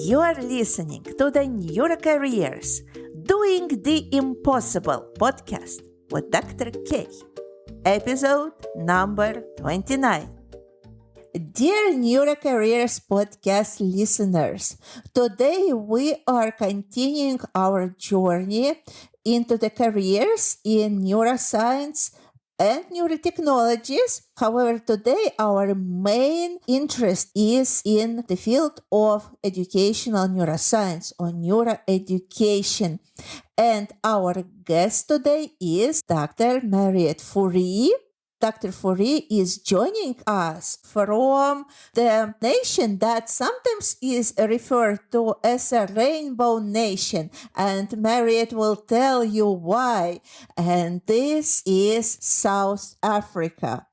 You are listening to the Neurocareers Doing the Impossible podcast with Dr. K, episode number 29. Dear Neurocareers podcast listeners, today we are continuing our journey into the careers in neuroscience and neurotechnologies. However, today our main interest is in the field of educational neuroscience or neuroeducation. And our guest today is Dr. Mariette Fourie. Dr. Fourie is joining us from the nation that sometimes is referred to as a rainbow nation, and Mariette will tell you why. And this is South Africa.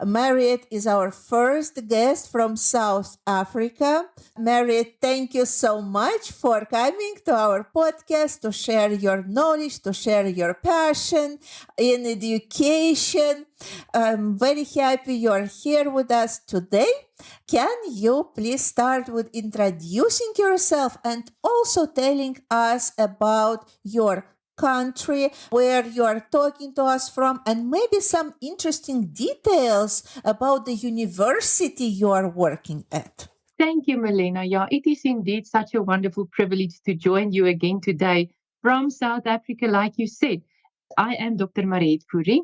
Mariette is our first guest from South Africa. Mariette, thank you so much for coming to our podcast to share your knowledge, to share your passion in education. I'm very happy you're here with us today. Can you please start with introducing yourself and also telling us about your country, where you are talking to us from, and maybe some interesting details about the university you are working at. Thank you, Milena. Yeah, it is indeed such a wonderful privilege to join you again today from South Africa, like you said. I am Dr. Mariette Fourie.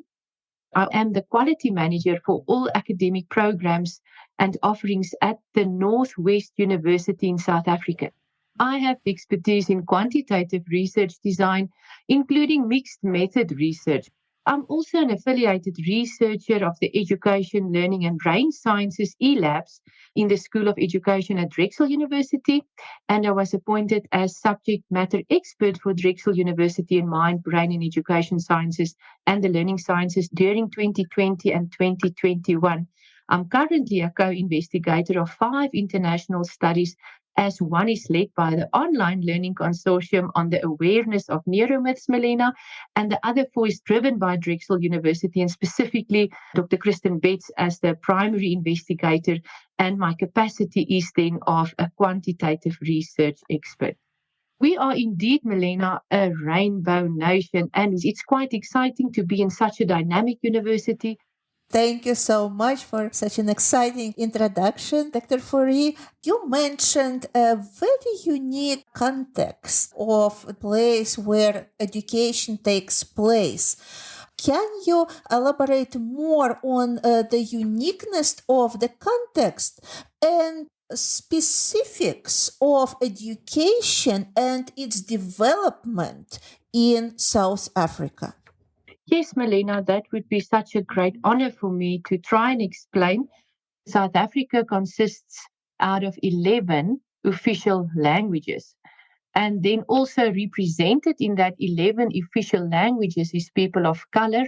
I am the quality manager for all academic programs and offerings at the Northwest University in South Africa. I have expertise in quantitative research design, including mixed method research. I'm also an affiliated researcher of the Education, Learning and Brain Sciences E-Labs in the School of Education at Drexel University, and I was appointed as subject matter expert for Drexel University in Mind, Brain and Education Sciences and the Learning Sciences during 2020 and 2021. I'm currently a co-investigator of 5 international studies, as one is led by the Online Learning Consortium on the awareness of neuromyths, Milena, and the other 4 is driven by Drexel University, and specifically Dr. Kristen Betts as the primary investigator, and my capacity is then of a quantitative research expert. We are indeed, Milena, a rainbow nation, and it's quite exciting to be in such a dynamic university. Thank you so much for such an exciting introduction, Dr. Fourie. You mentioned a very unique context of a place where education takes place. Can you elaborate more on the uniqueness of the context and specifics of education and its development in South Africa? Yes, Milena, that would be such a great honor for me to try and explain. South Africa consists out of 11 official languages. And then also represented in that 11 official languages is people of color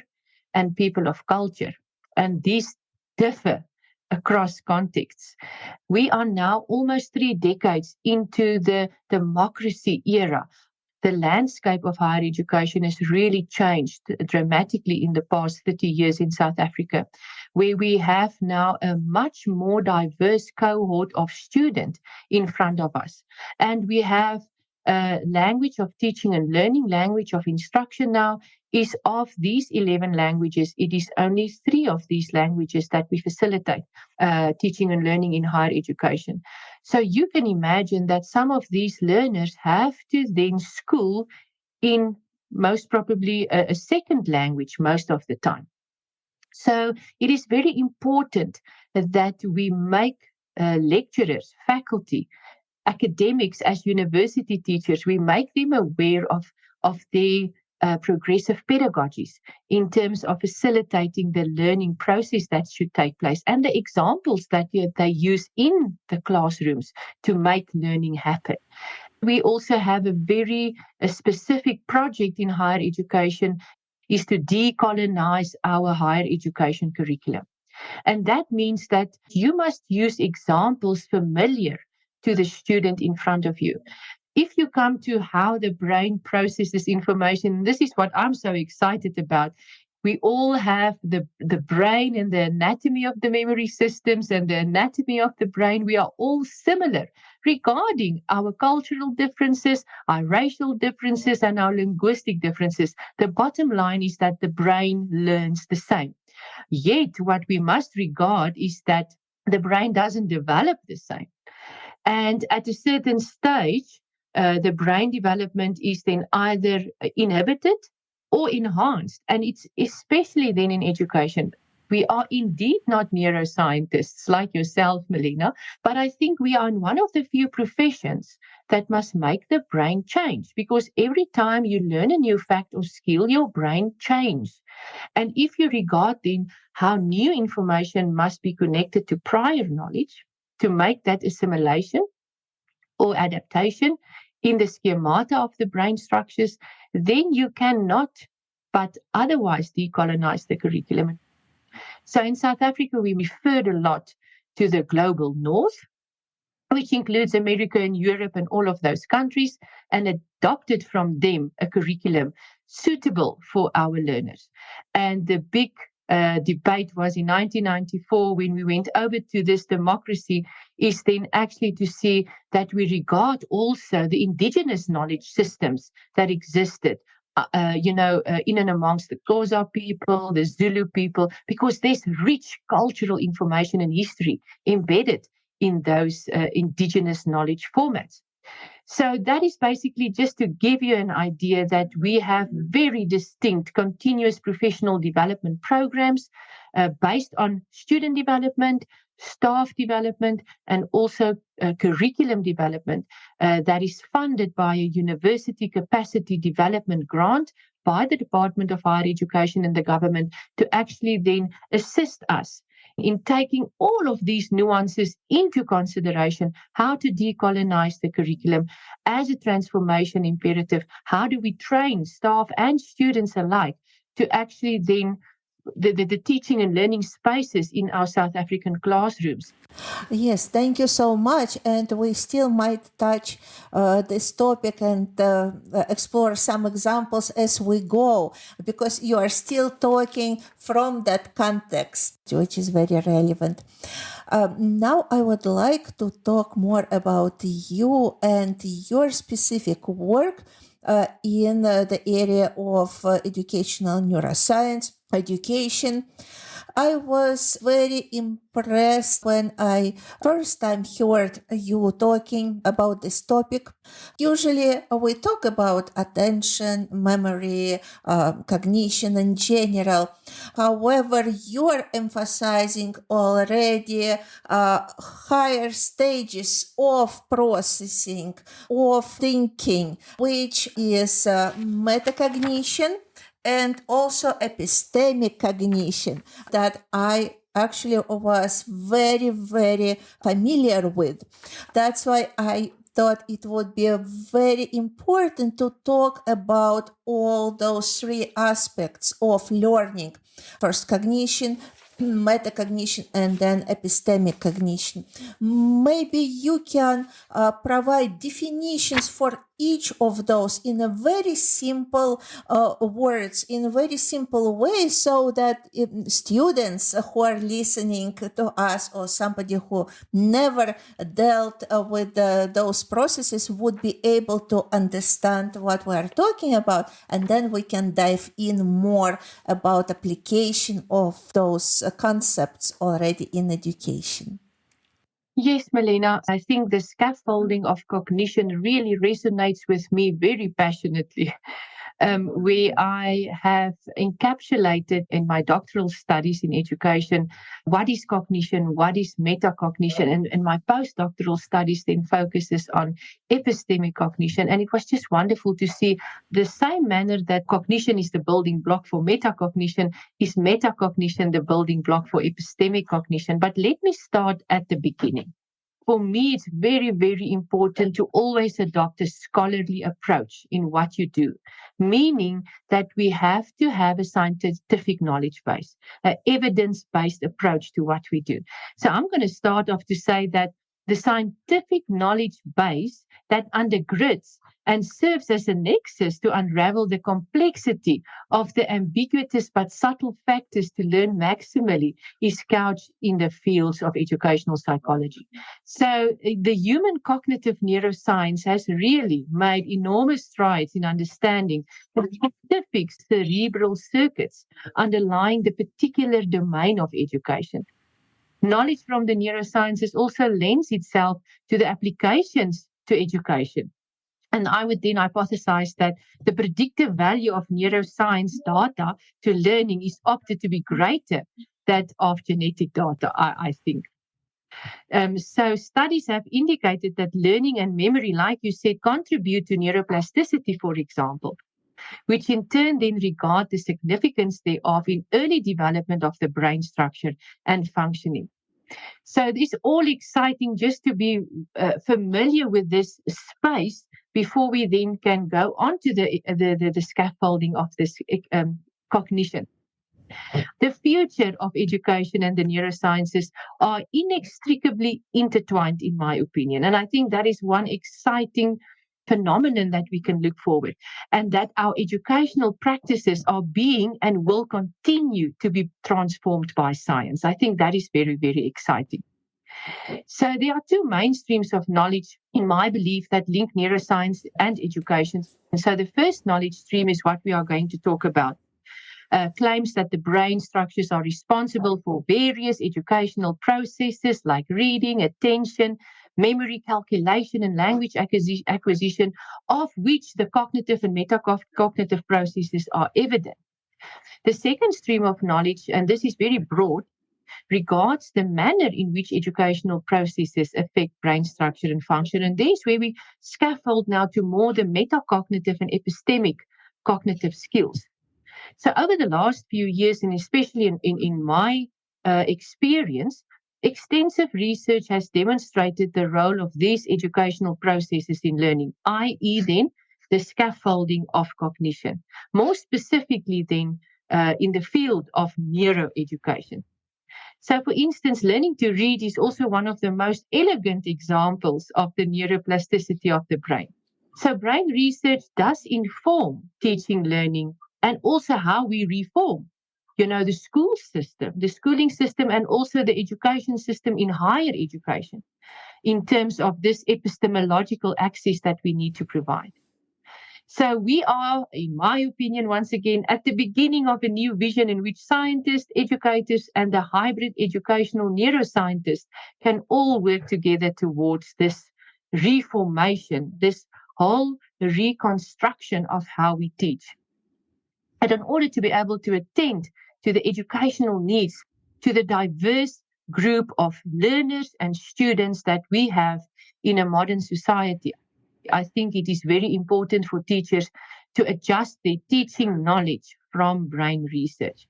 and people of culture. And these differ across contexts. We are now almost 3 decades into the democracy era. The landscape of higher education has really changed dramatically in the past 30 years in South Africa, where we have now a much more diverse cohort of students in front of us. And we have a language of teaching and learning, language of instruction now is of these 11 languages. It is only 3 of these languages that we facilitate teaching and learning in higher education. So you can imagine that some of these learners have to then school in most probably a second language most of the time. So it is very important that we make lecturers, faculty, academics as university teachers, we make them aware of their progressive pedagogies in terms of facilitating the learning process that should take place and the examples that they use in the classrooms to make learning happen. We also have a specific project in higher education is to decolonize our higher education curriculum. And that means that you must use examples familiar to the student in front of you. If you come to how the brain processes information, this is what I'm so excited about. We all have the brain and the anatomy of the memory systems and the anatomy of the brain. We are all similar regarding our cultural differences, our racial differences, and our linguistic differences. The bottom line is that the brain learns the same. Yet, what we must regard is that the brain doesn't develop the same. And at a certain stage, the brain development is then either inhibited or enhanced. And it's especially then in education. We are indeed not neuroscientists like yourself, Melina, but I think we are in one of the few professions that must make the brain change, because every time you learn a new fact or skill, your brain changes. And if you regard then how new information must be connected to prior knowledge to make that assimilation or adaptation in the schemata of the brain structures, then you cannot but otherwise decolonize the curriculum. So in South Africa, we referred a lot to the global north, which includes America and Europe and all of those countries, and adopted from them a curriculum suitable for our learners. And the big debate was in 1994 when we went over to this democracy, is then actually to see that we regard also the indigenous knowledge systems that existed in and amongst the Xhosa people, the Zulu people, because there's rich cultural information and history embedded in those indigenous knowledge formats. So that is basically just to give you an idea that we have very distinct continuous professional development programs based on student development, staff development, and also curriculum development that is funded by a university capacity development grant by the Department of Higher Education and the government to actually then assist us in taking all of these nuances into consideration, how to decolonize the curriculum as a transformation imperative. How do we train staff and students alike to actually then the teaching and learning spaces in our South African classrooms? Yes, thank you so much. And we still might touch this topic and explore some examples as we go, because you are still talking from that context, which is very relevant. Now I would like to talk more about you and your specific work in the area of educational neuroscience, education. I was very impressed when I first time heard you talking about this topic. Usually we talk about attention, memory, cognition in general. However, you're emphasizing already higher stages of processing, of thinking, which is metacognition and also epistemic cognition that I actually was very, very familiar with. That's why I thought it would be very important to talk about all those three aspects of learning. First, cognition, metacognition, and then epistemic cognition. Maybe you can provide definitions for each of those in a very simple words, in a very simple way, so that students who are listening to us or somebody who never dealt with those processes would be able to understand what we are talking about, and then we can dive in more about application of those concepts already in education. Yes, Melina, I think the scaffolding of cognition really resonates with me very passionately. Where I have encapsulated in my doctoral studies in education what is cognition, what is metacognition, and my postdoctoral studies then focuses on epistemic cognition. And it was just wonderful to see the same manner that cognition is the building block for metacognition, is metacognition the building block for epistemic cognition. But let me start at the beginning. For me, it's very, very important to always adopt a scholarly approach in what you do, meaning that we have to have a scientific knowledge base, an evidence-based approach to what we do. So I'm going to start off to say that the scientific knowledge base that undergirds and serves as a nexus to unravel the complexity of the ambiguous but subtle factors to learn maximally is couched in the fields of educational psychology. So the human cognitive neuroscience has really made enormous strides in understanding the specific cerebral circuits underlying the particular domain of education. Knowledge from the neurosciences also lends itself to the applications to education. And I would then hypothesize that the predictive value of neuroscience data to learning is opted to be greater than of genetic data, I think. So studies have indicated that learning and memory, like you said, contribute to neuroplasticity, for example, which in turn then regard the significance thereof in early development of the brain structure and functioning. So it is all exciting just to be familiar with this space before we then can go on to the scaffolding of this cognition. The future of education and the neurosciences are inextricably intertwined, in my opinion. And I think that is one exciting phenomenon that we can look forward, and that our educational practices are being and will continue to be transformed by science. I think that is very, very exciting. So there are two mainstreams of knowledge, in my belief, that link neuroscience and education. And so the first knowledge stream is what we are going to talk about. Claims that the brain structures are responsible for various educational processes like reading, attention, memory, calculation, and language acquisition, of which the cognitive and metacognitive processes are evident. The second stream of knowledge, and this is very broad, regards the manner in which educational processes affect brain structure and function. And there's where we scaffold now to more the metacognitive and epistemic cognitive skills. So over the last few years, and especially in my experience, extensive research has demonstrated the role of these educational processes in learning, i.e. then the scaffolding of cognition. More specifically then in the field of neuroeducation. So for instance, learning to read is also one of the most elegant examples of the neuroplasticity of the brain. So brain research does inform teaching, learning, and also how we reform, the school system, the schooling system, and also the education system in higher education in terms of this epistemological access that we need to provide. So we are, in my opinion, once again, at the beginning of a new vision in which scientists, educators, and the hybrid educational neuroscientists can all work together towards this reformation, this whole reconstruction of how we teach. And in order to be able to attend to the educational needs, to the diverse group of learners and students that we have in a modern society, I think it is very important for teachers to adjust their teaching knowledge from brain research.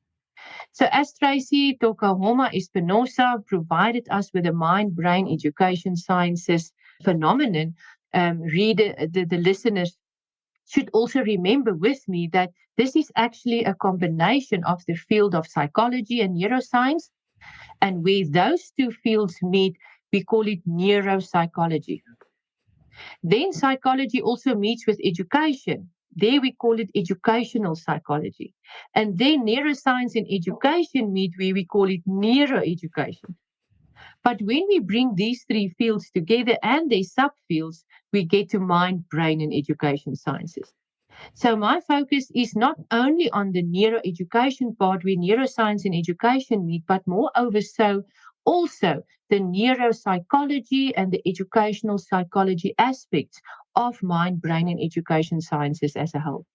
So as Tracy Tokahoma Espinosa provided us with a mind-brain education sciences phenomenon, the listeners should also remember with me that this is actually a combination of the field of psychology and neuroscience. And where those two fields meet, we call it neuropsychology. Then psychology also meets with education. There we call it educational psychology. And then neuroscience and education meet where we call it neuroeducation. But when we bring these three fields together and their subfields, we get to mind, brain, and education sciences. So my focus is not only on the neuroeducation part where neuroscience and education meet, but moreover so also the neuropsychology and the educational psychology aspects of mind, brain, and education sciences as a whole.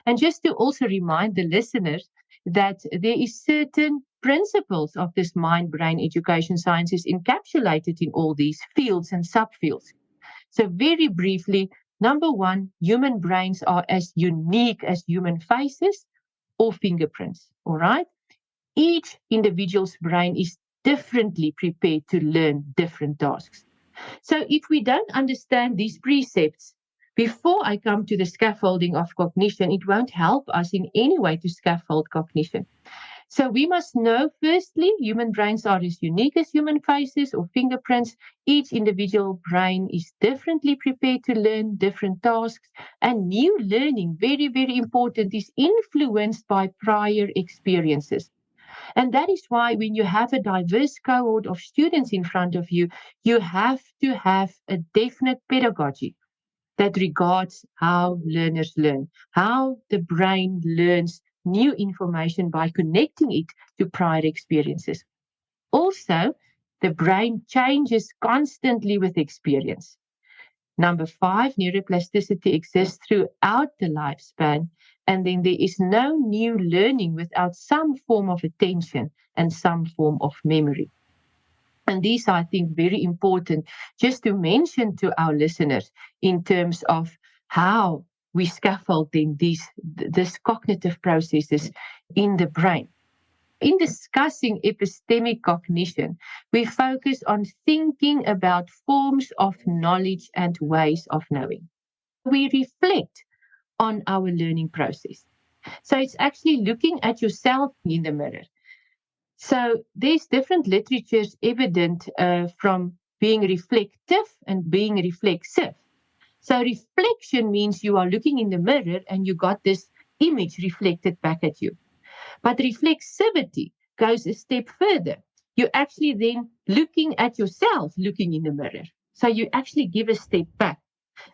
And just to also remind the listeners that there is certain principles of this mind, brain, education sciences encapsulated in all these fields and subfields. So very briefly, number one, human brains are as unique as human faces or fingerprints, all right? Each individual's brain is differently prepared to learn different tasks. So if we don't understand these precepts, before I come to the scaffolding of cognition, it won't help us in any way to scaffold cognition. So we must know, firstly, human brains are as unique as human faces or fingerprints. Each individual brain is differently prepared to learn different tasks. And new learning, very, very important, is influenced by prior experiences. And that is why when you have a diverse cohort of students in front of you, you have to have a definite pedagogy that regards how learners learn, how the brain learns new information by connecting it to prior experiences. Also, the brain changes constantly with experience. Number five, neuroplasticity exists throughout the lifespan, and then there is no new learning without some form of attention and some form of memory. And these are, I think, very important just to mention to our listeners in terms of how we scaffolding these cognitive processes in the brain. In discussing epistemic cognition, we focus on thinking about forms of knowledge and ways of knowing. We reflect on our learning process. So it's actually looking at yourself in the mirror. So there's different literatures evident from being reflective and being reflexive. So reflection means you are looking in the mirror and you got this image reflected back at you. But reflexivity goes a step further. You're actually then looking at yourself, looking in the mirror. So you actually give a step back.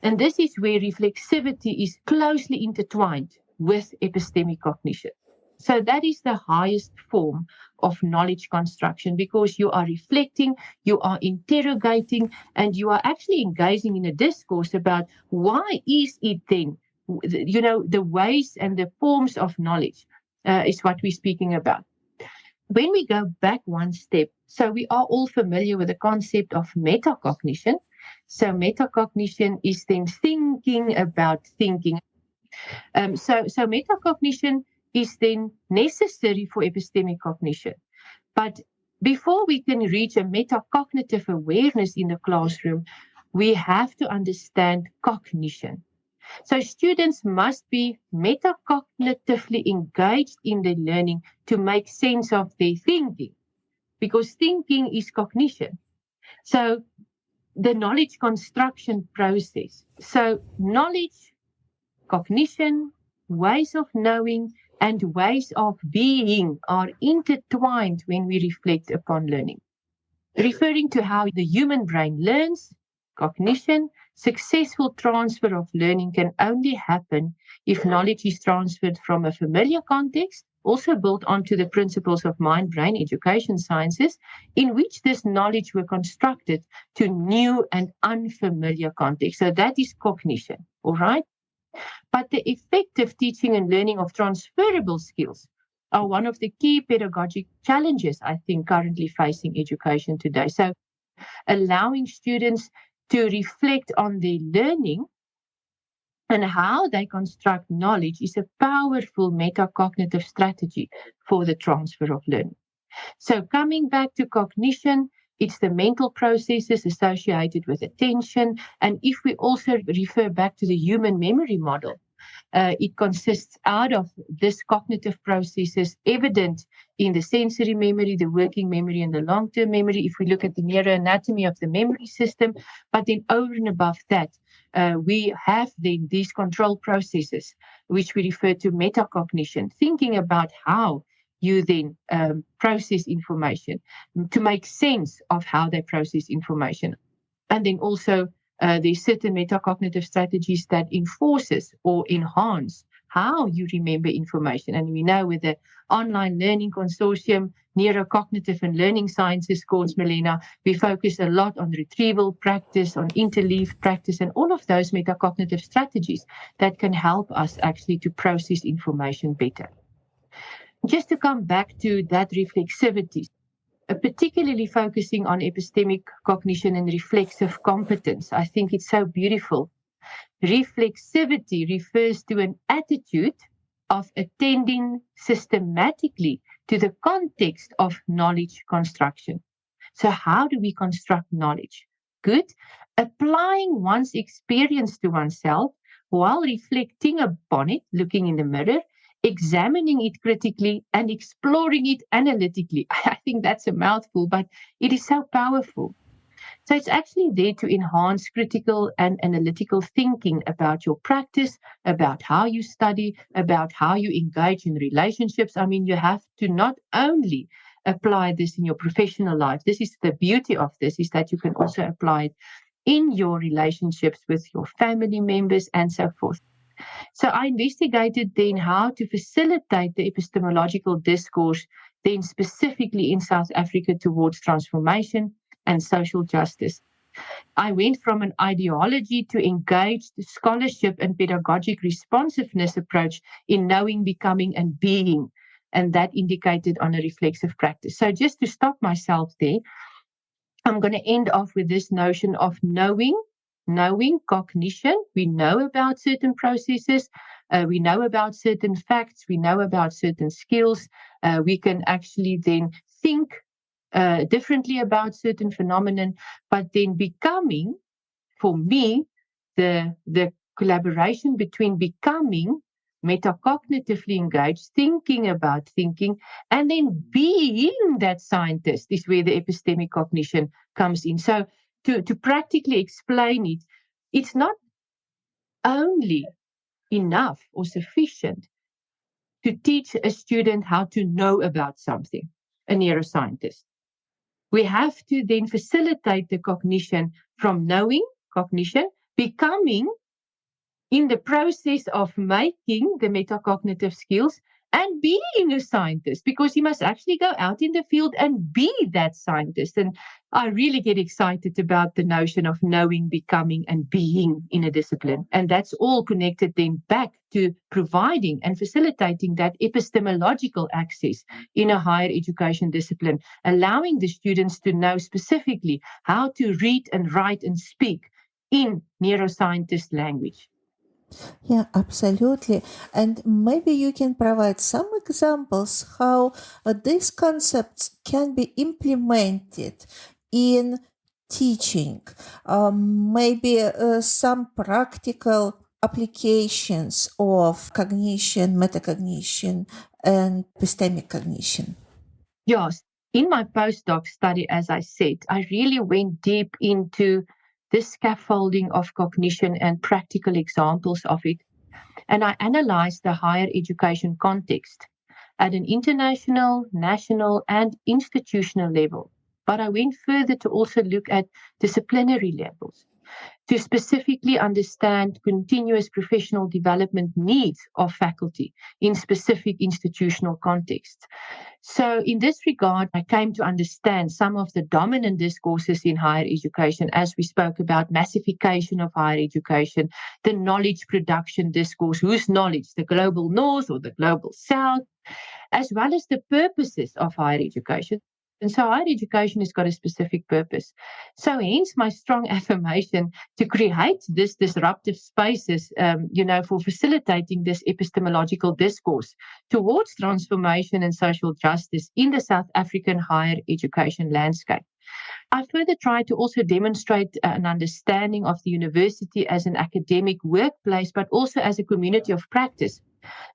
And this is where reflexivity is closely intertwined with epistemic cognition. So that is the highest form of knowledge construction because you are reflecting, you are interrogating, and you are actually engaging in a discourse about why is it then, the ways and the forms of knowledge is what we're speaking about. When we go back one step, so we are all familiar with the concept of metacognition. So metacognition is then thinking about thinking. So metacognition is then necessary for epistemic cognition. But before we can reach a metacognitive awareness in the classroom, we have to understand cognition. So students must be metacognitively engaged in the learning to make sense of their thinking, because thinking is cognition. So the knowledge construction process. So knowledge, cognition, ways of knowing, and ways of being are intertwined when we reflect upon learning. Referring to how the human brain learns, cognition, successful transfer of learning can only happen if knowledge is transferred from a familiar context, also built onto the principles of mind brain education sciences, in which this knowledge were constructed to new and unfamiliar contexts. So that is cognition, all right? But the effective teaching and learning of transferable skills are one of the key pedagogic challenges, I think, currently facing education today. So, allowing students to reflect on their learning and how they construct knowledge is a powerful metacognitive strategy for the transfer of learning. So, coming back to cognition, it's the mental processes associated with attention. And if we also refer back to the human memory model, it consists out of this cognitive processes evident in the sensory memory, the working memory, and the long-term memory. If we look at the neuroanatomy of the memory system, but then over and above that, we have then these control processes, which we refer to metacognition, thinking about how you then process information to make sense of how they process information. And then also there's certain metacognitive strategies that enforces or enhance how you remember information. And we know with the online learning consortium, neurocognitive and learning sciences course, Milena, we focus a lot on retrieval practice, on interleave practice, and all of those metacognitive strategies that can help us actually to process information better. Just to come back to that reflexivity, particularly focusing on epistemic cognition and reflexive competence. I think it's so beautiful. Reflexivity refers to an attitude of attending systematically to the context of knowledge construction. So, how do we construct knowledge? Good. Applying one's experience to oneself while reflecting upon it, looking in the mirror, examining it critically, and exploring it analytically. I think that's a mouthful, but it is so powerful. So it's actually there to enhance critical and analytical thinking about your practice, about how you study, about how you engage in relationships. I mean, you have to not only apply this in your professional life. This is the beauty of this, is that you can also apply it in your relationships with your family members and so forth. So I investigated then how to facilitate the epistemological discourse, then specifically in South Africa towards transformation and social justice. I went from an ideology to engaged scholarship and pedagogic responsiveness approach in knowing, becoming, and being. And that indicated on a reflexive practice. So just to stop myself there, I'm going to end off with this notion of knowing cognition. We know about certain processes, we know about certain facts, we know about certain skills. We can actually then think differently about certain phenomenon, but then becoming, for me, the collaboration between becoming metacognitively engaged, thinking about thinking, and then being that scientist is where the epistemic cognition comes in. So to practically explain it, it's not only enough or sufficient to teach a student how to know about something, a neuroscientist. We have to then facilitate the cognition from knowing, cognition, becoming, in the process of making the metacognitive skills, and being a scientist, because you must actually go out in the field and be that scientist. And I really get excited about the notion of knowing, becoming, and being in a discipline. And that's all connected then back to providing and facilitating that epistemological access in a higher education discipline, allowing the students to know specifically how to read and write and speak in neuroscientist language. Yeah, absolutely. And maybe you can provide some examples how these concepts can be implemented in teaching. Maybe some practical applications of cognition, metacognition, and epistemic cognition. Yes, in my postdoc study, as I said, I really went deep into the scaffolding of cognition and practical examples of it. And I analyzed the higher education context at an international, national, and institutional level. But I went further to also look at disciplinary levels, to specifically understand continuous professional development needs of faculty in specific institutional contexts. So, in this regard, I came to understand some of the dominant discourses in higher education, as we spoke about massification of higher education, the knowledge production discourse, whose knowledge, the global north or the global south, as well as the purposes of higher education. And so higher education has got a specific purpose. So hence my strong affirmation to create this disruptive spaces, for facilitating this epistemological discourse towards transformation and social justice in the South African higher education landscape. I further tried to also demonstrate an understanding of the university as an academic workplace, but also as a community of practice.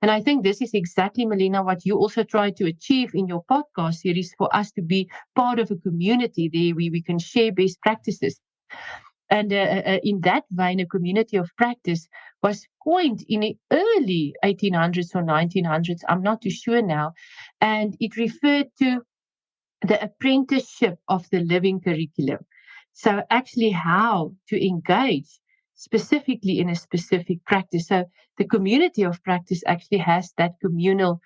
And I think this is exactly, Melina, what you also try to achieve in your podcast series, for us to be part of a community there where we can share best practices. And in that vein, a community of practice was coined in the early 1800s or 1900s. I'm not too sure now. And it referred to the apprenticeship of the living curriculum. So actually how to engage specifically in a specific practice. So the community of practice actually has that communal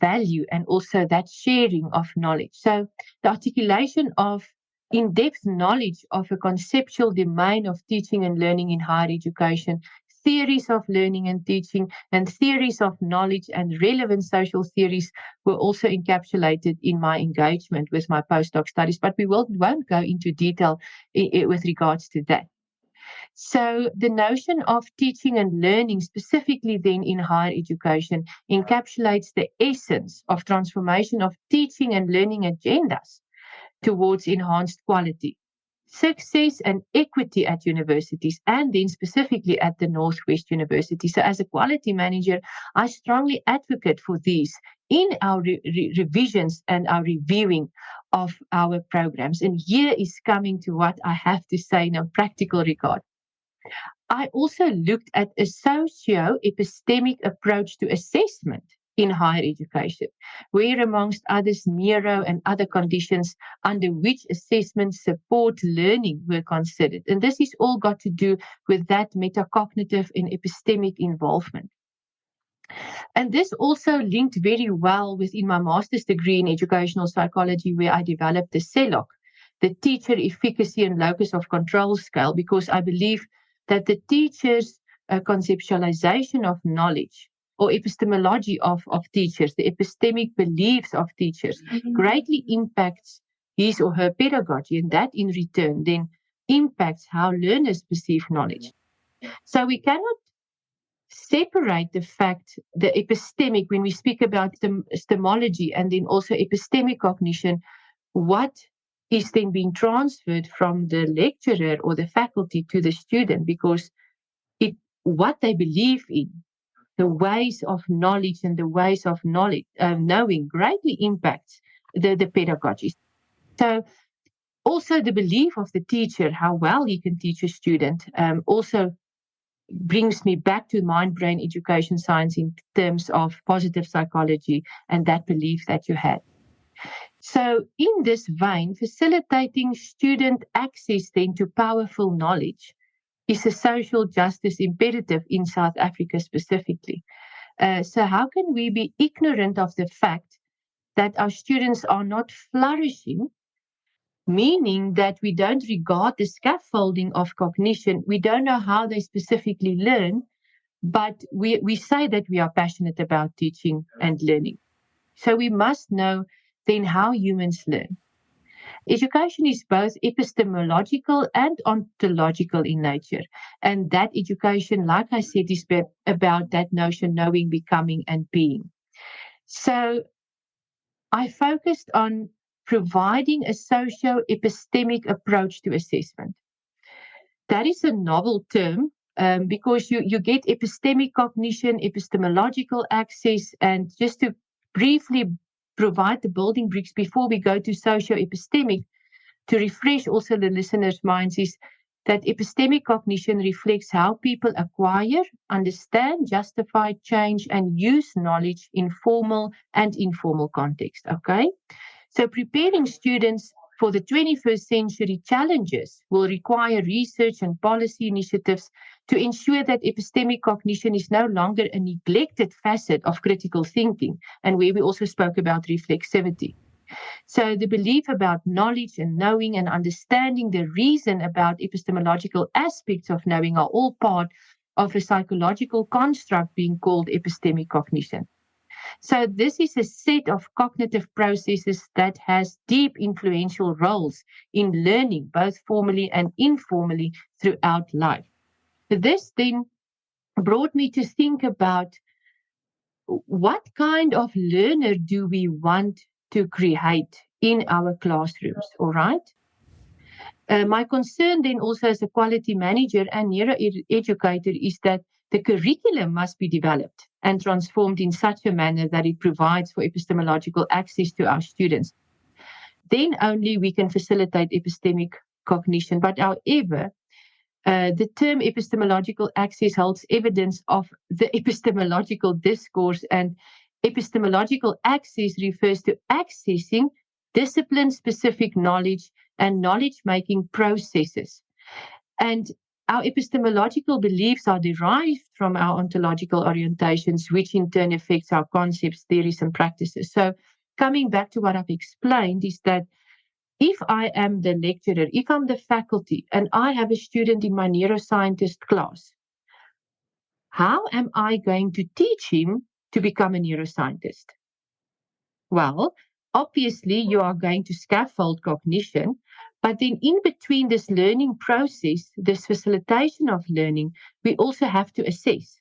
value and also that sharing of knowledge. So the articulation of in-depth knowledge of a conceptual domain of teaching and learning in higher education, theories of learning and teaching, and theories of knowledge and relevant social theories were also encapsulated in my engagement with my postdoc studies, but we won't go into detail with regards to that. So the notion of teaching and learning, specifically then in higher education, encapsulates the essence of transformation of teaching and learning agendas towards enhanced quality. success and equity at universities, and then specifically at the Northwest University. So as a quality manager, I strongly advocate for these in our revisions and our reviewing of our programs. And here is coming to what I have to say in a practical regard. I also looked at a socio-epistemic approach to assessment in higher education, where, amongst others, neuro and other conditions under which assessments support learning were considered. And this is all got to do with that metacognitive and epistemic involvement. And this also linked very well within my master's degree in educational psychology, where I developed the CELOC, the Teacher Efficacy and Locus of Control Scale, because I believe that the teacher's conceptualization of knowledge or epistemology of teachers, the epistemic beliefs of teachers, greatly impacts his or her pedagogy, and that in return then impacts how learners perceive knowledge. So we cannot separate the epistemic, when we speak about epistemology and then also epistemic cognition, what is then being transferred from the lecturer or the faculty to the student, because what they believe in, the ways of knowledge and the ways of knowing greatly impacts the pedagogy. So also the belief of the teacher, how well he can teach a student, also brings me back to mind-brain education science in terms of positive psychology and that belief that you had. So in this vein, facilitating student access then to powerful knowledge is a social justice imperative in South Africa specifically. So how can we be ignorant of the fact that our students are not flourishing, meaning that we don't regard the scaffolding of cognition? We don't know how they specifically learn, but we say that we are passionate about teaching and learning. So we must know then how humans learn. Education is both epistemological and ontological in nature. And that education, like I said, is about that notion, knowing, becoming, and being. So I focused on providing a socio-epistemic approach to assessment. That is a novel term because you get epistemic cognition, epistemological access, and just to briefly provide the building bricks before we go to socio-epistemic, to refresh also the listeners' minds, is that epistemic cognition reflects how people acquire, understand, justify, change, and use knowledge in formal and informal context. Okay? So preparing students for the 21st century challenges will require research and policy initiatives to ensure that epistemic cognition is no longer a neglected facet of critical thinking, and where we also spoke about reflexivity. So the belief about knowledge and knowing and understanding the reason about epistemological aspects of knowing are all part of a psychological construct being called epistemic cognition. So this is a set of cognitive processes that has deep influential roles in learning, both formally and informally throughout life. This then brought me to think about what kind of learner do we want to create in our classrooms, all right? My concern then also as a quality manager and neuroeducator is that the curriculum must be developed and transformed in such a manner that it provides for epistemological access to our students. Then only we can facilitate epistemic cognition. But however, the term epistemological access holds evidence of the epistemological discourse, and epistemological access refers to accessing discipline-specific knowledge and knowledge-making processes. And our epistemological beliefs are derived from our ontological orientations, which in turn affects our concepts, theories, and practices. So coming back to what I've explained is that if I am the lecturer, if I'm the faculty, and I have a student in my neuroscientist class, how am I going to teach him to become a neuroscientist? Well, obviously, you are going to scaffold cognition, but then in between this learning process, this facilitation of learning, we also have to assess.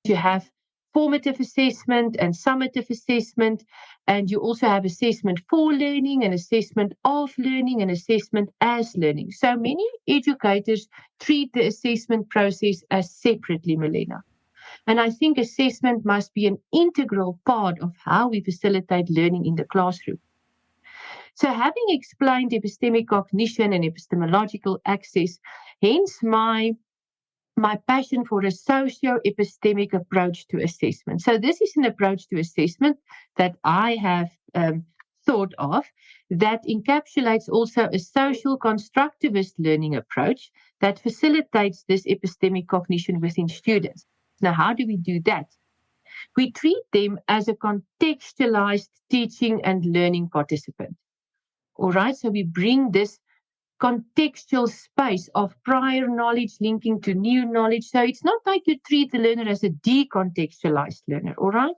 You have formative assessment and summative assessment. And you also have assessment for learning and assessment of learning and assessment as learning. So many educators treat the assessment process as separately, Milena. And I think assessment must be an integral part of how we facilitate learning in the classroom. So, having explained epistemic cognition and epistemological access, hence my passion for a socio-epistemic approach to assessment. So this is an approach to assessment that I have thought of that encapsulates also a social constructivist learning approach that facilitates this epistemic cognition within students. Now, how do we do that? We treat them as a contextualized teaching and learning participant. All right, so we bring this contextual space of prior knowledge linking to new knowledge. So it's not like you treat the learner as a decontextualized learner, all right?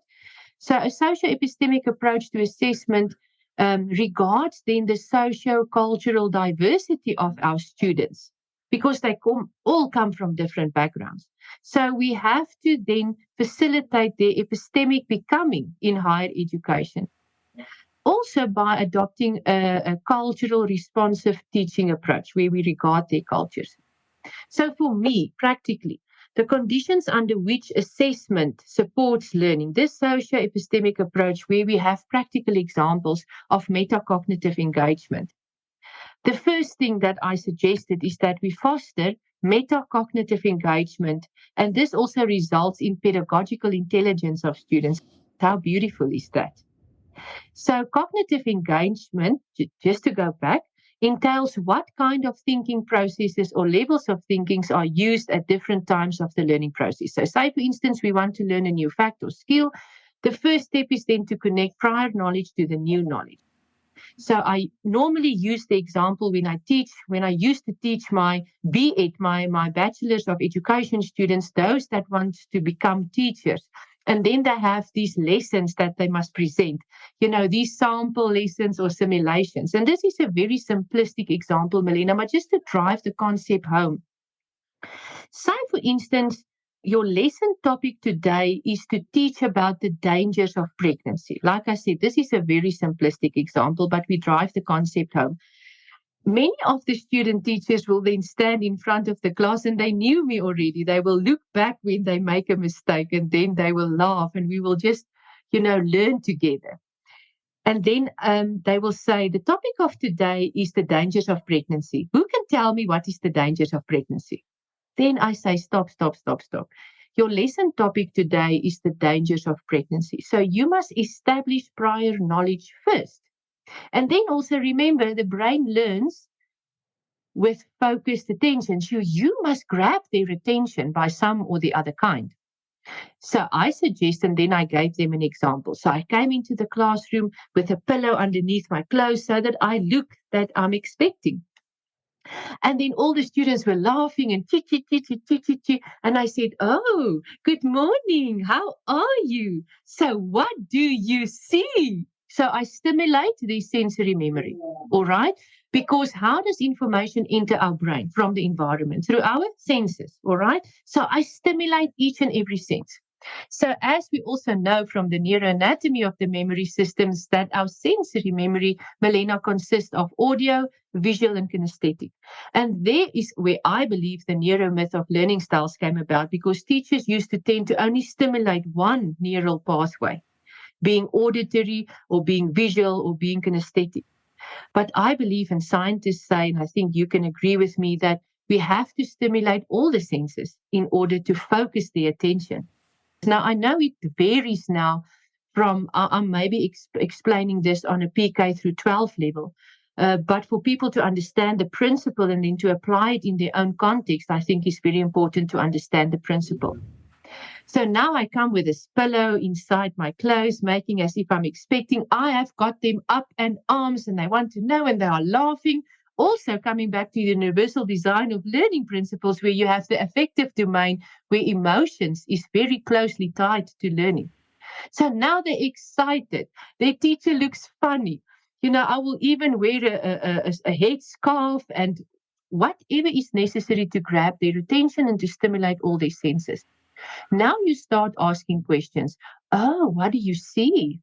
So a socio-epistemic approach to assessment regards then the socio-cultural diversity of our students because they all come from different backgrounds. So we have to then facilitate their epistemic becoming in higher education. Also by adopting a cultural responsive teaching approach where we regard their cultures. So for me, practically, the conditions under which assessment supports learning, this socio-epistemic approach where we have practical examples of metacognitive engagement. The first thing that I suggested is that we foster metacognitive engagement, and this also results in pedagogical intelligence of students. How beautiful is that? So, cognitive engagement, just to go back, entails what kind of thinking processes or levels of thinkings are used at different times of the learning process. So, say, for instance, we want to learn a new fact or skill. The first step is then to connect prior knowledge to the new knowledge. So, I normally use the example when I used to teach my BEd, my Bachelor's of Education students, those that want to become teachers. And then they have these lessons that they must present, these sample lessons or simulations. And this is a very simplistic example, Melina, but just to drive the concept home. Say, for instance, your lesson topic today is to teach about the dangers of pregnancy. Like I said, this is a very simplistic example, but we drive the concept home. Many of the student teachers will then stand in front of the class and they knew me already. They will look back when they make a mistake and then they will laugh and we will just, learn together. And then they will say, the topic of today is the dangers of pregnancy. Who can tell me what is the dangers of pregnancy? Then I say, stop. Your lesson topic today is the dangers of pregnancy. So you must establish prior knowledge first. And then also remember, the brain learns with focused attention. So you must grab their attention by some or the other kind. So I suggest, and then I gave them an example. So I came into the classroom with a pillow underneath my clothes so that I look that I'm expecting. And then all the students were laughing and chi. And I said, oh, good morning. How are you? So what do you see? So I stimulate the sensory memory. All right. Because how does information enter our brain from the environment? Through our senses. All right. So I stimulate each and every sense. So as we also know from the neuroanatomy of the memory systems that our sensory memory, Melena, consists of audio, visual, and kinesthetic. And there is where I believe the neuromyth of learning styles came about because teachers used to tend to only stimulate one neural pathway, being auditory or being visual or being kinesthetic. But I believe, and scientists say, and I think you can agree with me, that we have to stimulate all the senses in order to focus the attention. Now, I know it varies now from, I'm maybe explaining this on a PK through 12 level, but for people to understand the principle and then to apply it in their own context, I think is very important to understand the principle. So now I come with this pillow inside my clothes, making as if I'm expecting. I have got them up and arms and they want to know and they are laughing. Also coming back to the universal design of learning principles where you have the affective domain where emotions is very closely tied to learning. So now they're excited. Their teacher looks funny. I will even wear a head scarf and whatever is necessary to grab their attention and to stimulate all their senses. Now you start asking questions. Oh, what do you see?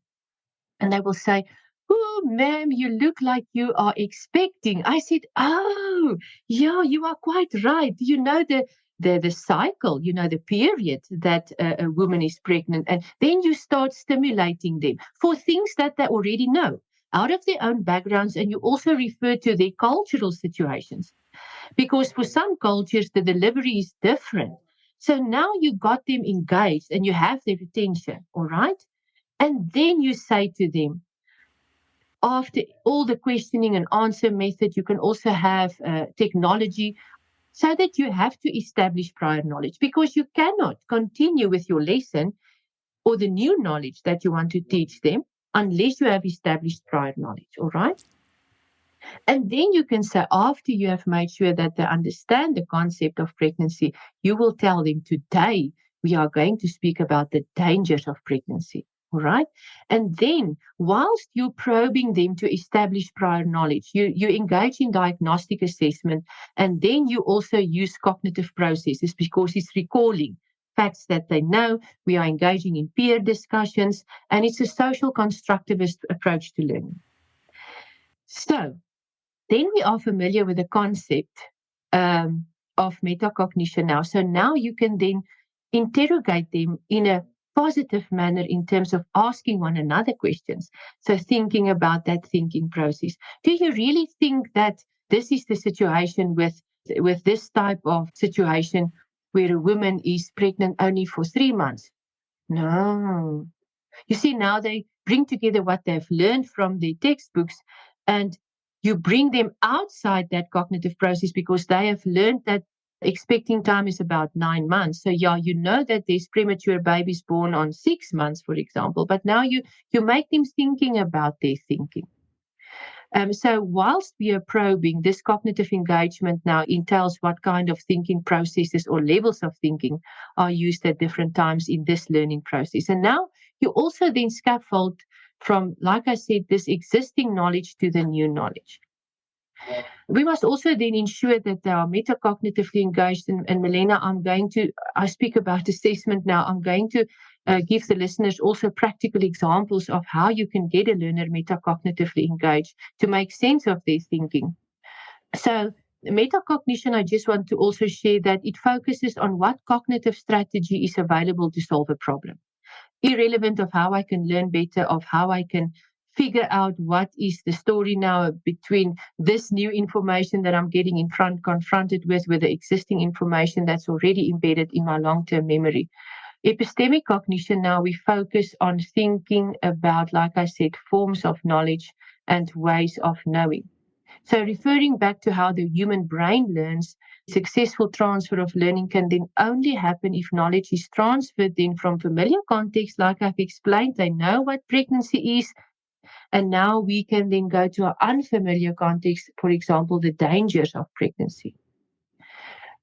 And they will say, oh, ma'am, you look like you are expecting. I said, oh, yeah, you are quite right. You know the cycle, you know, the period that a woman is pregnant. And then you start stimulating them for things that they already know out of their own backgrounds. And you also refer to their cultural situations because for some cultures, the delivery is different. So now you got them engaged and you have their attention, all right? And then you say to them, after all the questioning and answer method, you can also have technology so that you have to establish prior knowledge because you cannot continue with your lesson or the new knowledge that you want to teach them unless you have established prior knowledge. All right. And then you can say, after you have made sure that they understand the concept of pregnancy, you will tell them today we are going to speak about the dangers of pregnancy. All right. And then, whilst you're probing them to establish prior knowledge, you engage in diagnostic assessment, and then you also use cognitive processes because it's recalling facts that they know. We are engaging in peer discussions, and it's a social constructivist approach to learning. So, then we are familiar with the concept of metacognition now. So now you can then interrogate them in a positive manner in terms of asking one another questions. So thinking about that thinking process. Do you really think that this is the situation with this type of situation where a woman is pregnant only for 3 months? No. You see, now they bring together what they've learned from their textbooks and you bring them outside that cognitive process because they have learned that expecting time is about 9 months. So yeah, you know that there's premature babies born on 6 months, for example, but now you make them thinking about their thinking. So whilst we are probing, this cognitive engagement now entails what kind of thinking processes or levels of thinking are used at different times in this learning process. And now you also then scaffold from, like I said, this existing knowledge to the new knowledge. We must also then ensure that they are metacognitively engaged. And Milena, I speak about assessment now. I'm going to give the listeners also practical examples of how you can get a learner metacognitively engaged to make sense of their thinking. So, metacognition, I just want to also share that it focuses on what cognitive strategy is available to solve a problem irrelevant of how I can learn better, of how I can figure out what is the story now between this new information that I'm getting confronted with the existing information that's already embedded in my long-term memory. Epistemic cognition, now we focus on thinking about, like I said, forms of knowledge and ways of knowing. So, referring back to how the human brain learns, successful transfer of learning can then only happen if knowledge is transferred then from familiar context, like I've explained. They know what pregnancy is, and now we can then go to an unfamiliar context, for example, the dangers of pregnancy.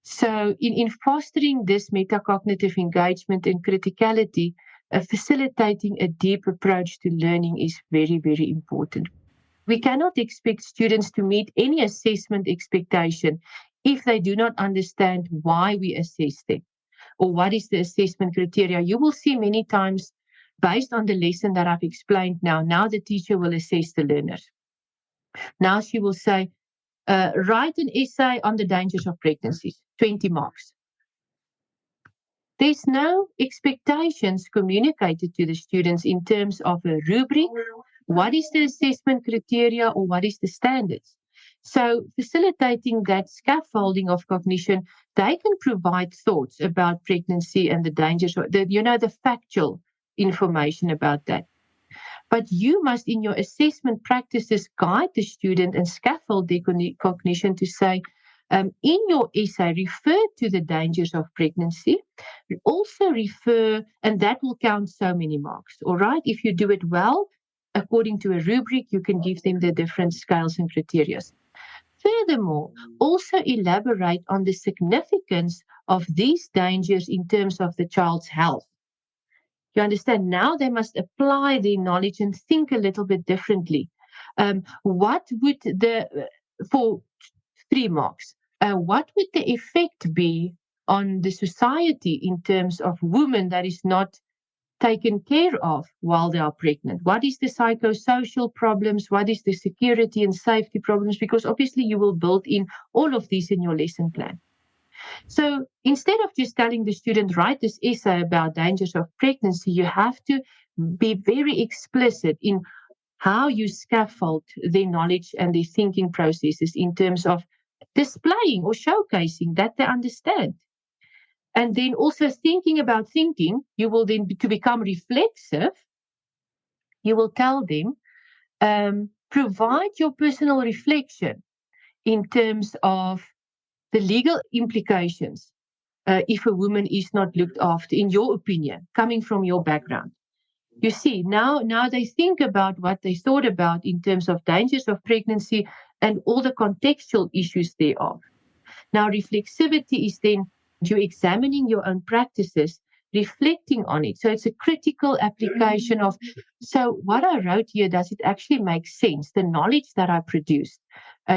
So, in fostering this metacognitive engagement and criticality, facilitating a deep approach to learning is very, very important. We cannot expect students to meet any assessment expectation if they do not understand why we assess them or what is the assessment criteria. You will see many times, based on the lesson that I've explained now the teacher will assess the learners. Now she will say, write an essay on the dangers of pregnancies, 20 marks. There's no expectations communicated to the students in terms of a rubric. What is the assessment criteria or what is the standards? So, facilitating that scaffolding of cognition, they can provide thoughts about pregnancy and the dangers, the factual information about that. But you must, in your assessment practices, guide the student and scaffold their cognition to say, in your essay, refer to the dangers of pregnancy. Also refer, and that will count so many marks. All right. If you do it well, according to a rubric, you can give them the different scales and criteria. Furthermore, also elaborate on the significance of these dangers in terms of the child's health. You understand? Now they must apply their knowledge and think a little bit differently. What would for 3 marks, what would the effect be on the society in terms of women that is not taken care of while they are pregnant? What is the psychosocial problems? What is the security and safety problems? Because obviously you will build in all of these in your lesson plan. So instead of just telling the student, write this essay about dangers of pregnancy, you have to be very explicit in how you scaffold their knowledge and their thinking processes in terms of displaying or showcasing that they understand. And then also thinking about thinking, you will then, to become reflexive, you will tell them, provide your personal reflection in terms of the legal implications if a woman is not looked after, in your opinion, coming from your background. You see, now they think about what they thought about in terms of dangers of pregnancy and all the contextual issues thereof. Now, reflexivity is then you examining your own practices, reflecting on it. So it's a critical application of, so what I wrote here, does it actually make sense? The knowledge that I produced,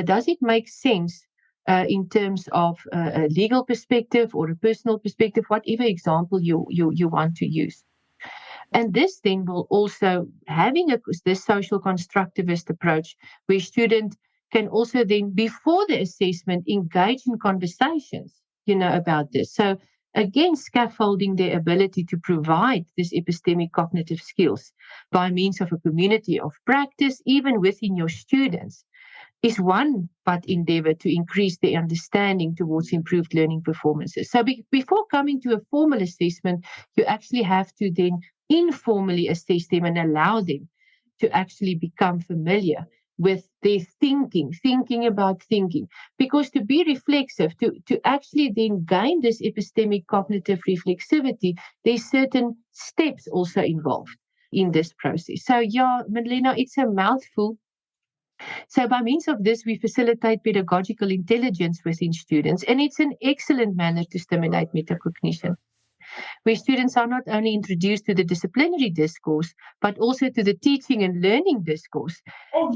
does it make sense in terms of a legal perspective or a personal perspective, whatever example you want to use? And this then will also having this social constructivist approach where students can also then, before the assessment, engage in conversations, about this. So again, scaffolding their ability to provide this epistemic cognitive skills by means of a community of practice, even within your students, is one but endeavor to increase their understanding towards improved learning performances. So before coming to a formal assessment, you actually have to then informally assess them and allow them to actually become familiar with their thinking about thinking. Because to be reflexive, to actually then gain this epistemic cognitive reflexivity, there's certain steps also involved in this process. So yeah, Madeleine, it's a mouthful. So by means of this, we facilitate pedagogical intelligence within students, and it's an excellent manner to stimulate metacognition, where students are not only introduced to the disciplinary discourse, but also to the teaching and learning discourse,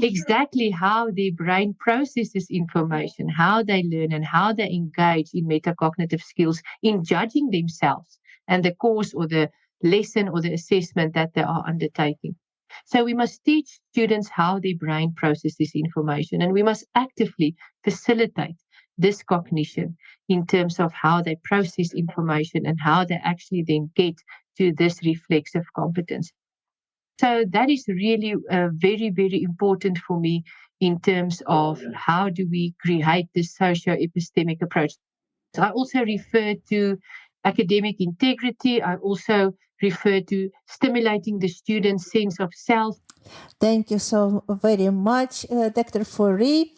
exactly how their brain processes information, how they learn, and how they engage in metacognitive skills in judging themselves and the course or the lesson or the assessment that they are undertaking. So we must teach students how their brain processes information, and we must actively facilitate this cognition in terms of how they process information and how they actually then get to this reflexive competence. So that is really very, very important for me in terms of how do we create this socio-epistemic approach. So I also refer to academic integrity. I also refer to stimulating the student's sense of self. Thank you so very much, Dr. Fourie.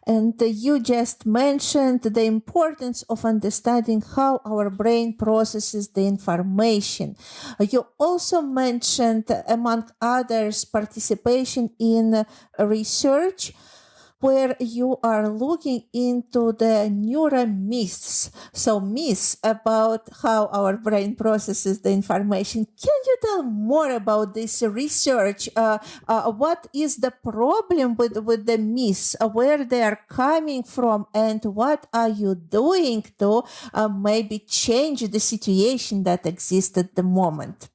And you just mentioned the importance of understanding how our brain processes the information. You also mentioned, among others, participation in research where you are looking into the neuromyths. So myths about how our brain processes the information. Can you tell more about this research? What is the problem with the myths, where they are coming from, and what are you doing to maybe change the situation that exists at the moment?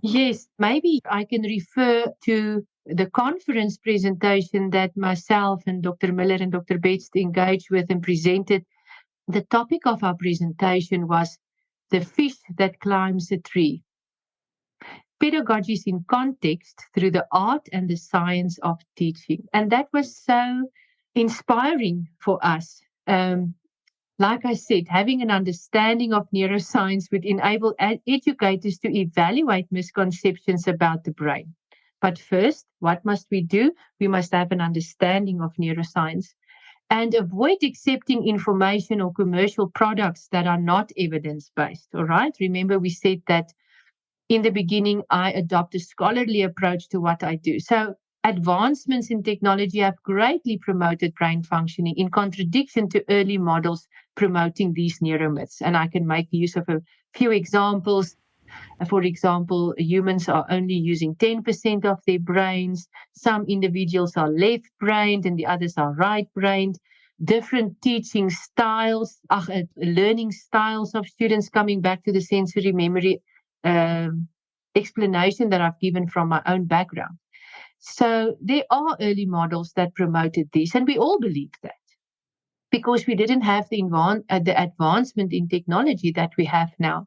Yes, maybe I can refer to the conference presentation that myself and Dr. Miller and Dr. Betts engaged with and presented. The topic of our presentation was the fish that climbs a tree. Pedagogies in context through the art and the science of teaching. And that was so inspiring for us. Like I said, having an understanding of neuroscience would enable educators to evaluate misconceptions about the brain. But first, what must we do? We must have an understanding of neuroscience and avoid accepting information or commercial products that are not evidence-based. All right. Remember, we said that in the beginning, I adopt a scholarly approach to what I do. So advancements in technology have greatly promoted brain functioning in contradiction to early models promoting these neuromyths. And I can make use of a few examples. For example, humans are only using 10% of their brains. Some individuals are left-brained and the others are right-brained. different teaching styles, learning styles of students, coming back to the sensory memory explanation that I've given from my own background. So there are early models that promoted this, and we all believe that because we didn't have the advancement in technology that we have now.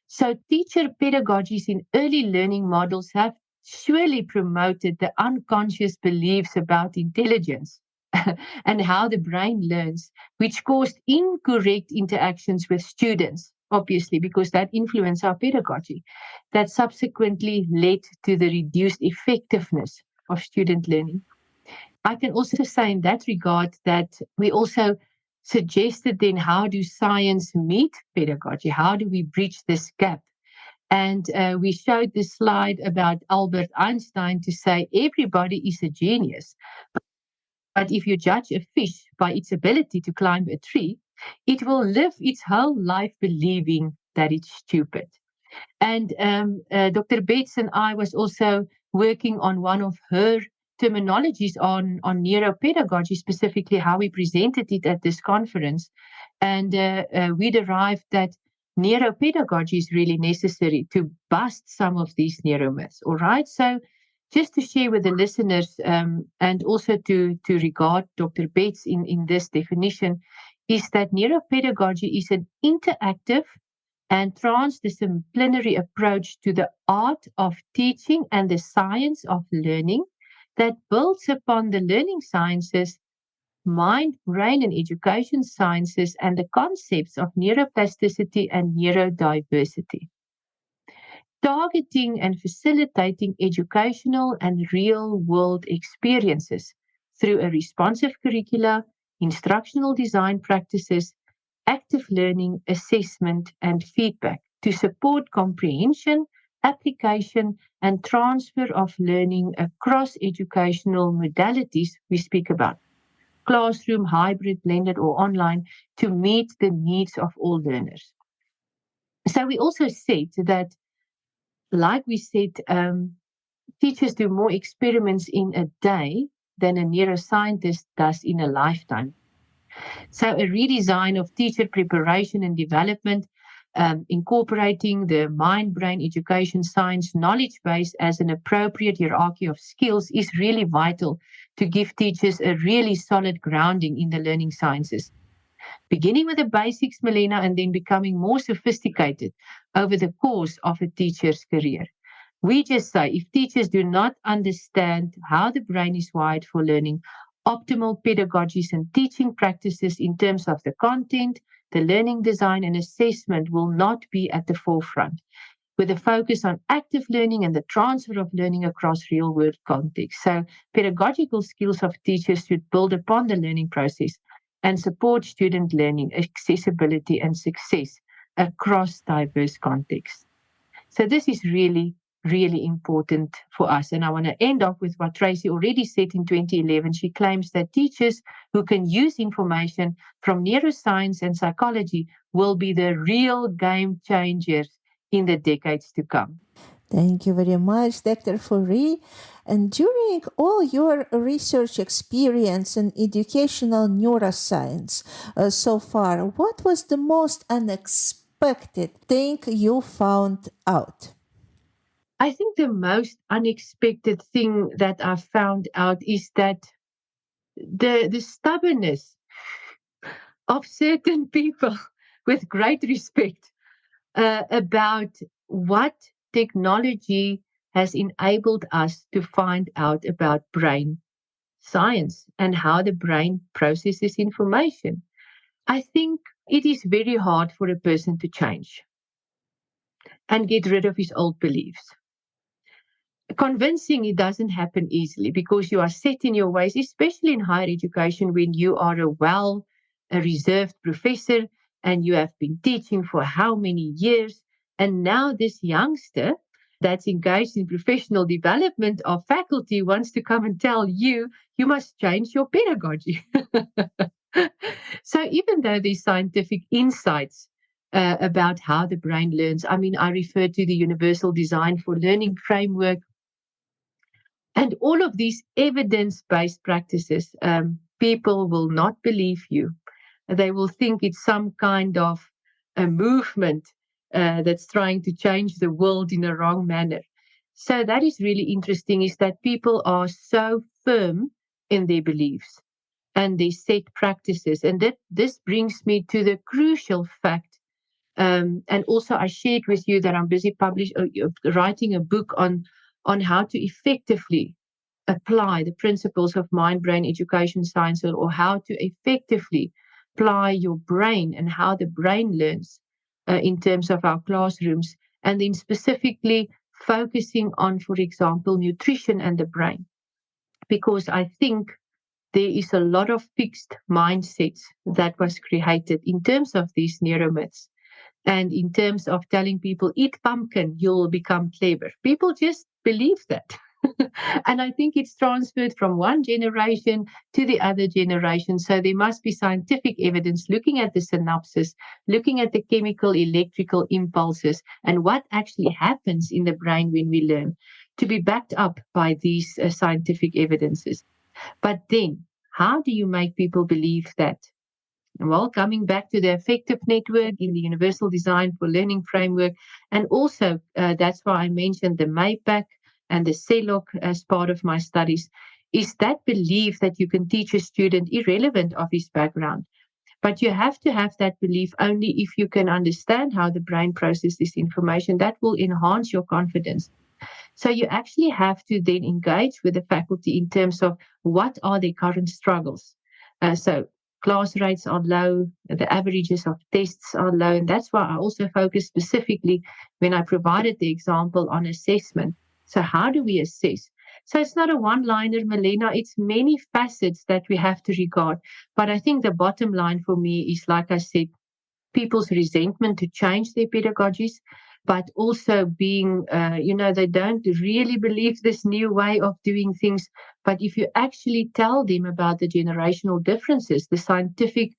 So teacher pedagogies in early learning models have surely promoted the unconscious beliefs about intelligence and how the brain learns, which caused incorrect interactions with students, obviously, because that influenced our pedagogy, that subsequently led to the reduced effectiveness of student learning. I can also say in that regard that we also suggested then how do science meet pedagogy? How do we bridge this gap? And we showed this slide about Albert Einstein to say everybody is a genius. But if you judge a fish by its ability to climb a tree, it will live its whole life believing that it's stupid. And Dr. Bates and I was also working on one of her terminologies on neuropedagogy, specifically how we presented it at this conference. And we derived that neuropedagogy is really necessary to bust some of these neuromyths. All right. So just to share with the listeners and also to regard Dr. Bates in this definition is that neuropedagogy is an interactive and transdisciplinary approach to the art of teaching and the science of learning that builds upon the learning sciences, mind, brain, and education sciences, and the concepts of neuroplasticity and neurodiversity, targeting and facilitating educational and real world experiences through a responsive curricula, instructional design practices, active learning, assessment, and feedback to support comprehension, application, and transfer of learning across educational modalities we speak about classroom, hybrid, blended, or online to meet the needs of all learners. So we also said that, like we said, teachers do more experiments in a day than a neuroscientist does in a lifetime. So, a redesign of teacher preparation and development, incorporating the mind brain education science knowledge base as an appropriate hierarchy of skills, is really vital to give teachers a really solid grounding in the learning sciences. Beginning with the basics, Melina, and then becoming more sophisticated over the course of a teacher's career. We just say if teachers do not understand how the brain is wired for learning, optimal pedagogies and teaching practices in terms of the content, the learning design, and assessment will not be at the forefront, with a focus on active learning and the transfer of learning across real world contexts. So, pedagogical skills of teachers should build upon the learning process and support student learning, accessibility, and success across diverse contexts. So, this is really really important for us. And I want to end off with what Tracy already said in 2011. She claims that teachers who can use information from neuroscience and psychology will be the real game changers in the decades to come. Thank you very much, Dr. Fourie. And during all your research experience in educational neuroscience so far, what was the most unexpected thing you found out? I think the most unexpected thing that I found out is that the stubbornness of certain people, with great respect, about what technology has enabled us to find out about brain science and how the brain processes information. I think it is very hard for a person to change and get rid of his old beliefs. Convincing it doesn't happen easily because you are set in your ways, especially in higher education when you are a reserved professor and you have been teaching for how many years. And now this youngster that's engaged in professional development of faculty wants to come and tell you, you must change your pedagogy. So even though there's scientific insights about how the brain learns, I mean, I refer to the Universal Design for Learning framework, and all of these evidence based practices people will not believe you. They will think it's some kind of a movement that's trying to change the world in a wrong manner. So that is really interesting, is that people are so firm in their beliefs and they set practices. And this brings me to the crucial fact. And also, I shared with you that I'm busy writing a book on how to effectively apply the principles of mind brain education science, or how to effectively apply your brain and how the brain learns in terms of our classrooms, and then specifically focusing on, for example, nutrition and the brain, because I think there is a lot of fixed mindsets that was created in terms of these neuromyths. And in terms of telling people, eat pumpkin, you'll become clever. People just believe that. And I think it's transferred from one generation to the other generation. So there must be scientific evidence looking at the synapses, looking at the chemical, electrical impulses, and what actually happens in the brain when we learn, to be backed up by these scientific evidences. But then, how do you make people believe that? Well, coming back to the affective network in the Universal Design for Learning framework, and also that's why I mentioned the MAPAC and the CELOC as part of my studies, is that belief that you can teach a student irrelevant of his background. But you have to have that belief only if you can understand how the brain processes this information. That will enhance your confidence. So you actually have to then engage with the faculty in terms of what are their current struggles. So class rates are low, the averages of tests are low, and that's why I also focus specifically when I provided the example on assessment. So how do we assess? So it's not a one-liner, Melena, it's many facets that we have to regard. But I think the bottom line for me is, like I said, people's resentment to change their pedagogies, but also being, they don't really believe this new way of doing things. But if you actually tell them about the generational differences, the scientific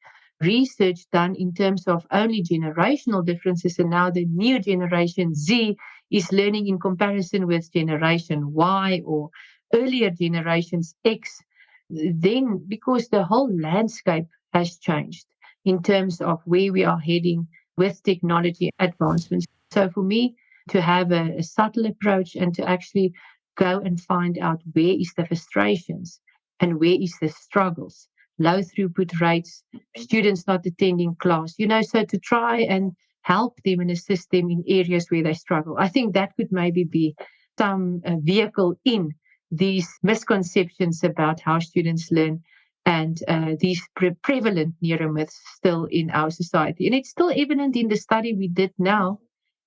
research done in terms of only generational differences, and now the new generation Z is learning in comparison with generation Y or earlier generations X, then because the whole landscape has changed in terms of where we are heading with technology advancements. So for me, to have a subtle approach and to actually go and find out where is the frustrations and where is the struggles, low throughput rates, students not attending class, so to try and help them and assist them in areas where they struggle. I think that could maybe be some vehicle in these misconceptions about how students learn, and these prevalent neuromyths still in our society. And it's still evident in the study we did now.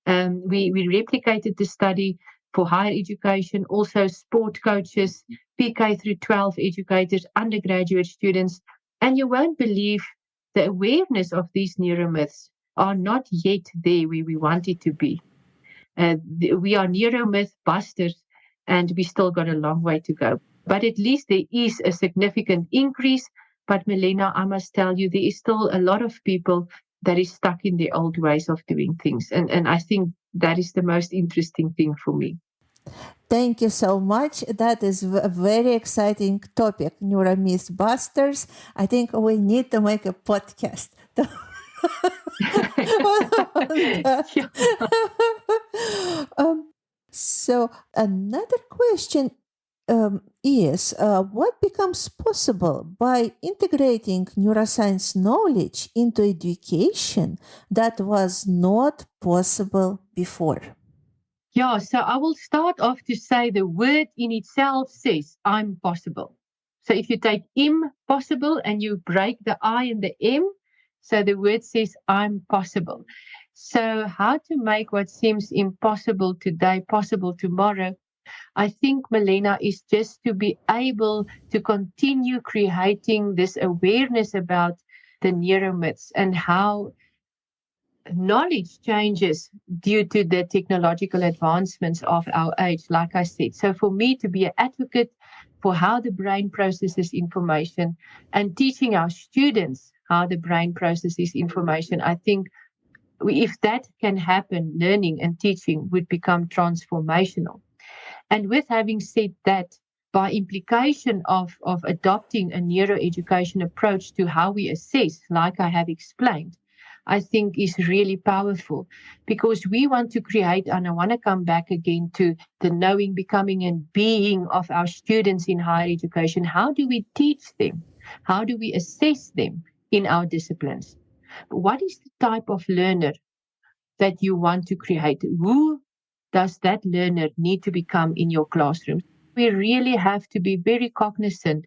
We replicated the study for higher education, also sport coaches, PK through 12 educators, undergraduate students. And you won't believe the awareness of these neuromyths are not yet there where we want it to be. We are neuromyth busters, and we still got a long way to go. But at least there is a significant increase. But Melena, I must tell you, there is still a lot of people that is stuck in the old ways of doing things. And I think that is the most interesting thing for me. Thank you so much. That is a very exciting topic, neuromyth busters. I think we need to make a podcast. So another question is what becomes possible by integrating neuroscience knowledge into education that was not possible before? Yeah, so I will start off to say the word in itself says I'm possible. So if you take impossible and you break the I and the M, so the word says I'm possible. So how to make what seems impossible today possible tomorrow? I think, Melena, is just to be able to continue creating this awareness about the neuromyths and how knowledge changes due to the technological advancements of our age, like I said. So for me to be an advocate for how the brain processes information and teaching our students how the brain processes information, I think if that can happen, learning and teaching would become transformational. And with having said that, by implication of adopting a neuroeducation approach to how we assess, like I have explained, I think is really powerful, because we want to create, and I want to come back again to the knowing, becoming, and being of our students in higher education. How do we teach them? How do we assess them in our disciplines? What is the type of learner that you want to create? Who does that learner need to become in your classroom? We really have to be very cognizant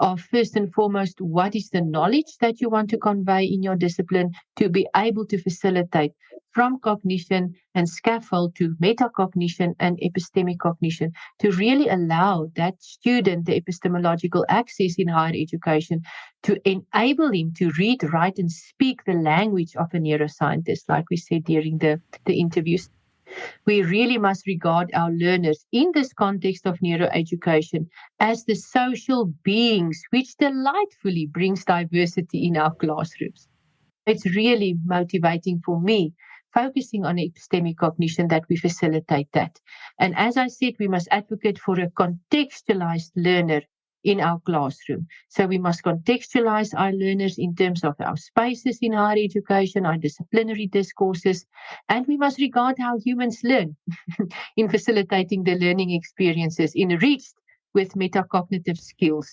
of, first and foremost, what is the knowledge that you want to convey in your discipline, to be able to facilitate from cognition and scaffold to metacognition and epistemic cognition, to really allow that student the epistemological access in higher education, to enable him to read, write, and speak the language of a neuroscientist, like we said during the interviews. We really must regard our learners in this context of neuroeducation as the social beings which delightfully brings diversity in our classrooms. It's really motivating for me, focusing on epistemic cognition, that we facilitate that. And as I said, we must advocate for a contextualized learner in our classroom. So we must contextualize our learners in terms of our spaces in higher education, our disciplinary discourses, and we must regard how humans learn in facilitating the learning experiences enriched with metacognitive skills.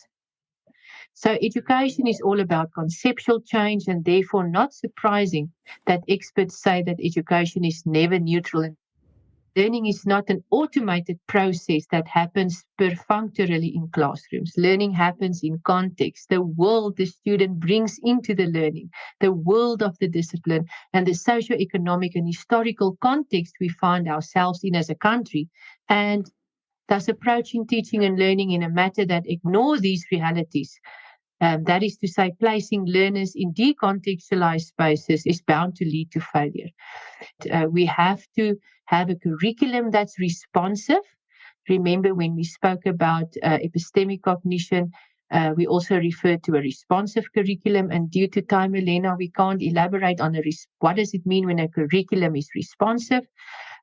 So education is all about conceptual change, and therefore not surprising that experts say that education is never neutral. Learning is not an automated process that happens perfunctorily in classrooms. Learning happens in context, the world the student brings into the learning, the world of the discipline, and the socio-economic and historical context we find ourselves in as a country. And thus approaching teaching and learning in a manner that ignores these realities, that is to say, placing learners in decontextualized spaces, is bound to lead to failure. We have to have a curriculum that's responsive. Remember, when we spoke about epistemic cognition, we also referred to a responsive curriculum. And due to time, Elena, we can't elaborate on what does it mean when a curriculum is responsive.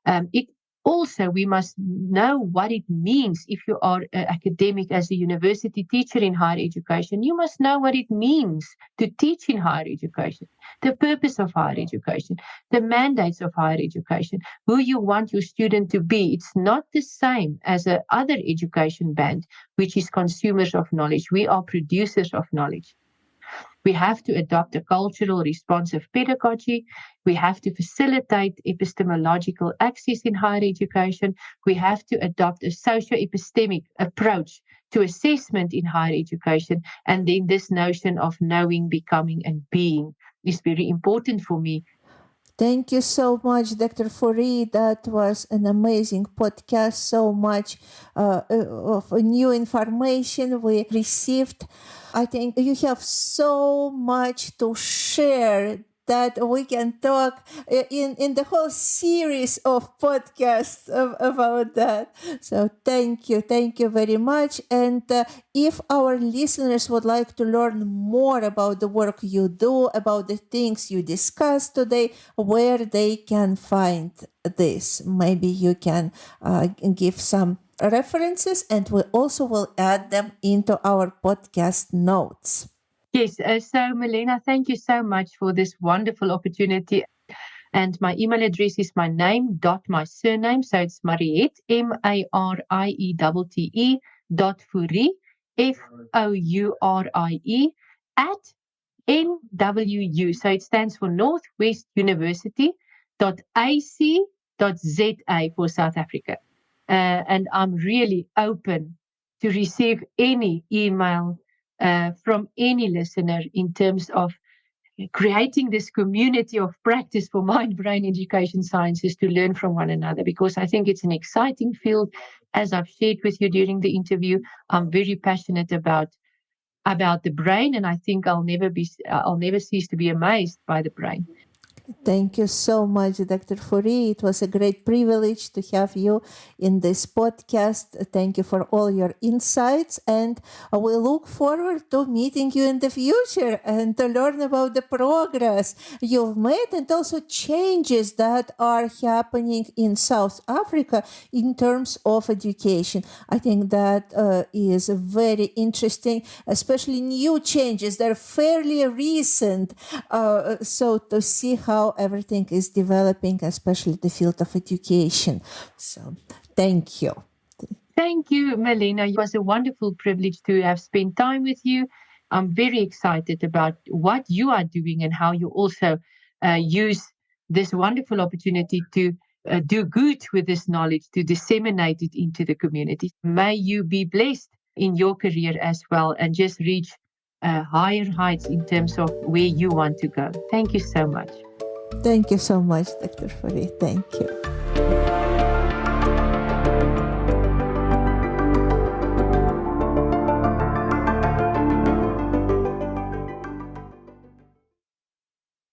It Also, we must know what it means. If you are an academic as a university teacher in higher education, you must know what it means to teach in higher education, the purpose of higher education, the mandates of higher education, who you want your student to be. It's not the same as a other education band, which is consumers of knowledge. We are producers of knowledge. We have to adopt a cultural responsive pedagogy. We have to facilitate epistemological access in higher education. We have to adopt a socio-epistemic approach to assessment in higher education. And then this notion of knowing, becoming, and being is very important for me. Thank you so much, Dr. Fourie. That was an amazing podcast. So much of new information we received. I think you have so much to share that we can talk in the whole series of podcasts about that. So thank you very much. And if our listeners would like to learn more about the work you do, about the things you discussed today, where they can find this, maybe you can give some references, and we also will add them into our podcast notes. Yes, so Milena, thank you so much for this wonderful opportunity. And my email address is my name dot my surname. So it's Mariette, MARIETTE .Fourie, FOURIE at NWU. So it stands for Northwest University .ac.za for South Africa. And I'm really open to receive any email from any listener in terms of creating this community of practice for mind, brain, education sciences to learn from one another, because I think it's an exciting field. As I've shared with you during the interview, I'm very passionate about the brain, and I think I'll never cease to be amazed by the brain. Thank you so much, Dr. Fourie. It was a great privilege to have you in this podcast. Thank you for all your insights, and we look forward to meeting you in the future and to learn about the progress you've made and also changes that are happening in South Africa in terms of education. I think that is very interesting, especially new changes. They're fairly recent. So to see how everything is developing, especially the field of education. So thank you. Thank you, Melina. It was a wonderful privilege to have spent time with you. I'm very excited about what you are doing and how you also use this wonderful opportunity to do good with this knowledge, to disseminate it into the community. May you be blessed in your career as well and just reach higher heights in terms of where you want to go. Thank you so much. Thank you so much, Dr. Fourie. Thank you.